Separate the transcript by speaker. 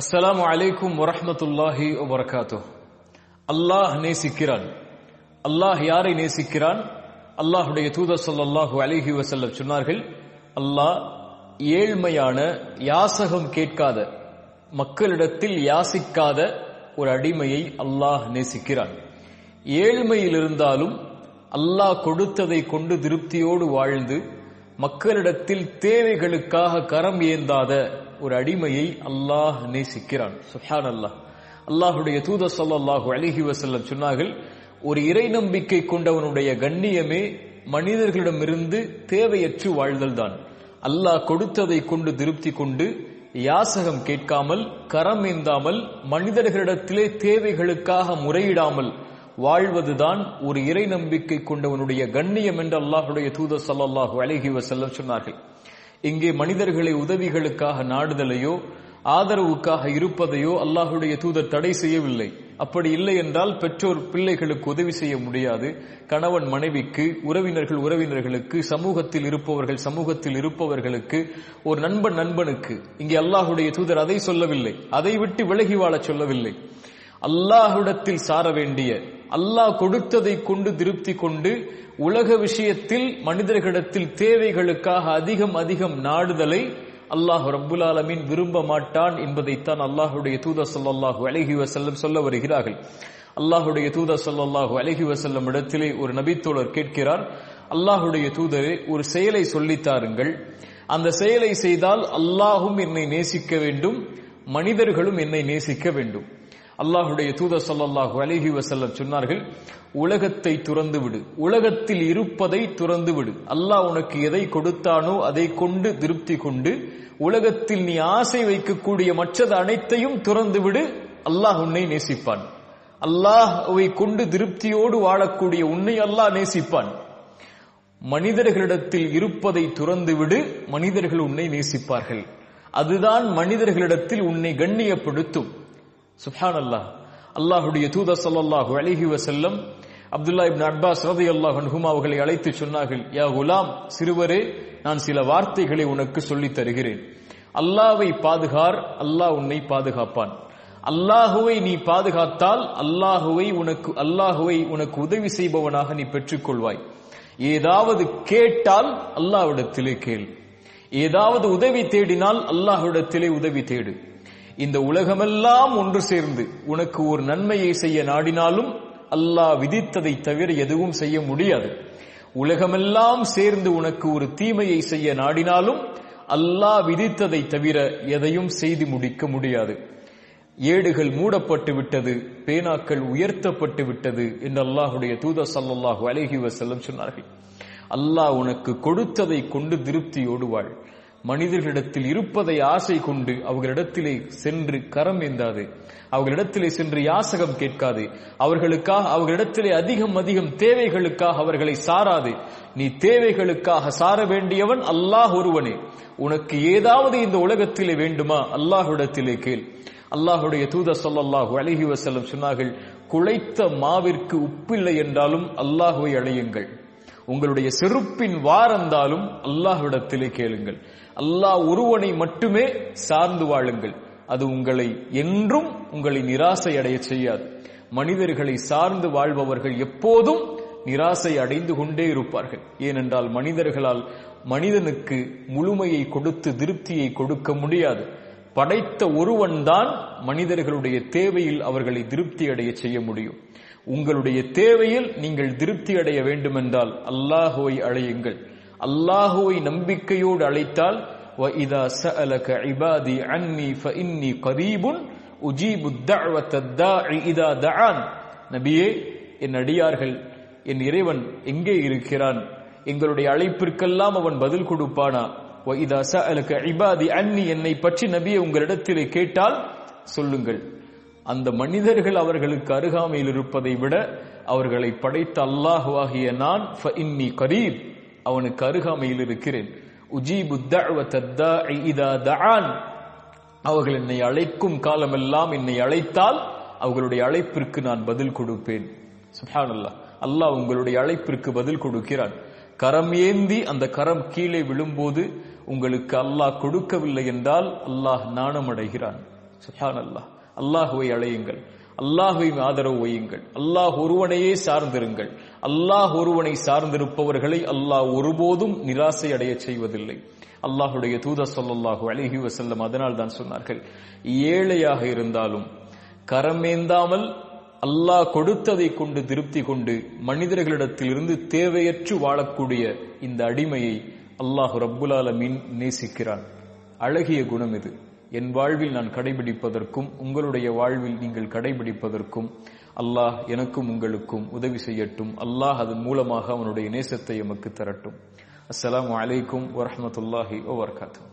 Speaker 1: அஸ்ஸலாமு அலைக்கும் வரஹ்மத்துல்லாஹி வபரகாத்துஹ். அல்லாஹ் நேசிக்கிறான். அல்லாஹ் யாரை நேசிக்கிறான்? அல்லாஹுடைய தூதர் ஸல்லல்லாஹு அலைஹி வஸல்லம் சொன்னார்கள், அல்லாஹ் ஏழ்மையான, யாசகம் கேட்காத, மக்களிடத்தில் யாசிக்காத ஒரு அடிமையை அல்லாஹ் நேசிக்கிறான். ஏழ்மையில் இருந்தாலும் அல்லாஹ் கொடுத்ததை கொண்டு திருப்தியோடு வாழ்ந்து மக்களிடத்தில் தேவைகளுக்காக கரம் ஏந்தாத ஒரு அடிமையை அல்லாஹ் நேசிக்கிறான். சுப்ஹானல்லாஹ். அல்லாஹுடைய தூதர் ஸல்லல்லாஹு அலைஹி வஸல்லம் சொன்னார்கள், ஒரு இறை நம்பிக்கை கொண்டவனுடைய கண்ணியமே மனிதர்களிடமிருந்து தேவையற்று வாழ்தல் தான். அல்லாஹ் கொடுத்ததை கொண்டு திருப்தி கொண்டு யாசகம் கேட்காமல், கரம் ஏந்தாமல், மனிதர்களிடத்திலே தேவைகளுக்காக முறையிடாமல் வாழ்வதுதான் ஒரு இறை நம்பிக்கை கொண்டவனுடைய கண்ணியம் என்று அல்லாஹுடைய தூதர் ஸல்லல்லாஹு அலைஹி வஸல்லம் சொன்னார்கள். இங்கே மனிதர்களை உதவிகளுக்காக நாடுதலையோ ஆதரவுக்காக இருப்பதையோ அல்லாஹுடைய தூதர் தடை செய்யவில்லை. அப்படி இல்லை என்றால் பெற்றோர் பிள்ளைகளுக்கு உதவி செய்ய முடியாது, கணவன் மனைவிக்கு, உறவினர்களுக்கு, சமூகத்தில் இருப்பவர்களுக்கு, ஒரு நண்பன் நண்பனுக்கு. இங்கே அல்லாஹுடைய தூதர் அதை சொல்லவில்லை, அதை விட்டு விலகி வாழச் சொல்லவில்லை. அல்லாஹ்விடத்தில் சார வேண்டிய, அல்லாஹ் கொடுத்ததை கொண்டு திருப்தி கொண்டு உலக விஷயத்தில் மனிதர்களிடத்தில் தேவைகளுக்காக அதிகம் நாடுதலை அல்லாஹ் ரப்புல் ஆலமீன் விரும்ப மாட்டான் என்பதைத்தான் அல்லாஹுடைய தூதர் ஸல்லல்லாஹு அலைஹி வஸல்லம் சொல்ல வருகிறார்கள். அல்லாஹுடைய தூதர் ஸல்லல்லாஹு அலைஹி வஸல்லம் இடத்திலே ஒரு நபித்தோழர் கேட்கிறார், அல்லாஹுடைய தூதரே, ஒரு செயலை சொல்லித்தாருங்கள், அந்த செயலை செய்தால் அல்லாஹும் என்னை நேசிக்க வேண்டும், மனிதர்களும் என்னை நேசிக்க வேண்டும். அல்லாஹுடைய தூதர் ஸல்லல்லாஹு அலைஹி வஸல்லம் சொன்னார்கள், உலகத்தை துறந்து விடு, உலகத்தில் இருப்பதை துறந்து விடு. அல்லாஹ் உனக்கு எதை கொடுத்தானோ அதை கொண்டு திருப்தி கொண்டு உலகத்தில் நீ ஆசை வைக்கக்கூடிய மற்றது அனைத்தையும் துறந்து விடு, அல்லாஹ் உன்னை நேசிப்பான். அல்லாஹ்வை கொண்டு திருப்தியோடு வாழக்கூடிய உன்னை அல்லாஹ் நேசிப்பான். மனிதர்களிடத்தில் இருப்பதை துறந்து விடு, மனிதர்கள் உன்னை நேசிப்பார்கள். அதுதான் மனிதர்களிடத்தில் உன்னை கண்ணியப்படுத்தும். சுப்ஹானல்லாஹ். அல்லாஹுடைய தூதர் ஸல்லல்லாஹு அலைஹி வஸல்லம் அப்துல்லா இப்னு அப்பாஸ் ரலியல்லாஹு அன்ஹுமா அவர்களை அழைத்து சொன்னார்கள், யா குலாம், சிறுவரே, நான் சில வார்த்தைகளை உனக்கு சொல்லித் தருகிறேன். அல்லாஹ்வை பாதுகார், அல்லாஹ் உன்னை பாதுகாப்பான். அல்லாஹுவை நீ பாதுகாத்தால் அல்லாஹுவை உனக்கு உதவி செய்பவனாக நீ பெற்றுக்கொள்வாய். ஏதாவது கேட்டால் அல்லாஹ்விடத்திலே கேள், ஏதாவது உதவி தேடினால் அல்லாஹ்விடத்திலே உதவி தேடு. இந்த உலகமெல்லாம் ஒன்று சேர்ந்து உனக்கு ஒரு நன்மையை செய்ய நாடினாலும் அல்லாஹ் விதித்ததை தவிர எதுவும் செய்ய முடியாது. உலகமெல்லாம் சேர்ந்து உனக்கு ஒரு தீமையை செய்ய நாடினாலும் அல்லாஹ் விதித்ததை தவிர எதையும் செய்து முடிக்க முடியாது. ஏடுகள் மூடப்பட்டு விட்டது, பேனாக்கள் உயர்த்தப்பட்டு விட்டது என்று அல்லாஹுடைய தூதர் ஸல்லல்லாஹு அலைஹி வஸல்லம் சொன்னார்கள். அல்லாஹ் உனக்கு கொடுத்ததை கொண்டு திருப்தியோடு வாழ். மனிதர்களிடத்தில் இருப்பதை ஆசை கொண்டு அவர்களிடத்திலே சென்று கரம் ஏந்தாது, அவர்களிடத்திலே சென்று யாசகம் கேட்காது, அவர்களிடத்திலே அதிகம் தேவைகளுக்காக அவர்களை சாராது. நீ தேவைகளுக்காக சார வேண்டியவன் அல்லாஹ் ஒருவனே. உனக்கு ஏதாவது இந்த உலகத்திலே வேண்டுமா, அல்லாஹ்விடத்திலே கேள். அல்லாஹுடைய தூதர் ஸல்லல்லாஹு அலைஹி வஸல்லம் சொன்னார்கள், குழைத்த மாவிற்கு உப்பில்லை என்றாலும் அல்லாஹ்வை அழையுங்கள். உங்களுடைய செருப்பின் வாரந்தாலும் அல்லாஹ்விடத்திலே கேளுங்கள். அல்லாஹ் ஒருவனை மட்டுமே சார்ந்து வாழுங்கள். அது உங்களை நிராசை அடைய செய்யாது. மனிதர்களை சார்ந்து வாழ்பவர்கள் எப்போதும் நிராசை அடைந்து கொண்டே இருப்பார்கள். ஏனென்றால் மனிதர்களால் மனிதனுக்கு முழுமையை கொடுத்து திருப்தியை கொடுக்க முடியாது. படைத்த ஒருவன் தான் மனிதர்களுடைய தேவையில் அவர்களை திருப்தி அடைய செய்ய முடியும். உங்களுடைய தேவையில் நீங்கள் திருப்தி அடைய வேண்டுமென்றால் அல்லாஹுவை அழையுங்கள். அல்லாஹுவை நம்பிக்கையோடு அழைத்தால் وَإِذَا سَأَلَكَ عِبَادِي عَنِّي فَإِنِّي قَرِيبٌ أُجِيبُ الدَّعْوَةَ الدَّاعِ إِذَا دَعَانِ. நபியே, என் அடியார்கள், என் இறைவன் எங்கே இருக்கிறான்? எங்களுடைய அழைப்பிற்கெல்லாம் அவன் பதில் கொடுப்பானா? وَإِذَا سَأَلَكَ عِبَادِي عَنِّي, என்னை பற்றி நபியே உங்களிடத்திலே கேட்டால் சொல்லுங்கள். அந்த மனிதர்கள் அவர்களுக்கு அருகாமையில் இருப்பதை விட அவர்களை படைத்த அல்லாஹுவாகிய நான் ஃபஇன்னி கரீப், அவனுக்கு அருகாமையில் இருக்கிறேன். உஜீபு தஅவத தாஇ இதா தஆன், அவர்கள் என்னை அழைக்கும் காலமெல்லாம் என்னை அழைத்தால் அவர்களுடைய அழைப்பிற்கு நான் பதில் கொடுப்பேன். சுப்ஹானல்லாஹ். அல்லாஹ் உங்களுடைய அழைப்பிற்கு பதில் கொடுக்கிறான். கரம் ஏந்தி அந்த கரம் கீழே விழும்போது உங்களுக்கு அல்லாஹ் கொடுக்கவில்லை என்றால் அல்லாஹ் நாணமடைகிறான். சுப்ஹானல்லாஹ். அல்லாஹுவை அழையுங்கள், அல்லாஹுவை ஆதரவு வையுங்கள், அல்லாஹ் ஒருவனையே சார்ந்திருங்கள். அல்லாஹ் ஒருவனை சார்ந்திருப்பவர்களை அல்லாஹ் ஒருபோதும் நிராசை அடைய செய்வதில்லை. அல்லாஹுடைய தூதர் ஸல்லல்லாஹு அலைஹி வஸல்லம் அதனால் தான் சொன்னார்கள், ஏழையாக இருந்தாலும் கரமேந்தாமல் அல்லாஹ் கொடுத்ததை கொண்டு திருப்தி கொண்டு மனிதர்களிடத்திலிருந்து தேவையற்று வாழக்கூடிய இந்த அடிமையை அல்லாஹ் ரப்புல் ஆலமீன் நேசிக்கிறான். அழகிய குணம் இது. என் வாழ்வில் நான் கடைபிடிப்பதற்கும் உங்களுடைய வாழ்வில் நீங்கள் கடைபிடிப்பதற்கும் அல்லாஹ் எனக்கும் உங்களுக்கும் உதவி செய்யட்டும். அல்லாஹ் அதன் மூலமாக அவனுடைய நேசத்தை எமக்கு தரட்டும். அஸ்ஸலாமு அலைக்கும் வரஹ்மத்துல்லாஹி வபரகாத்துஹு.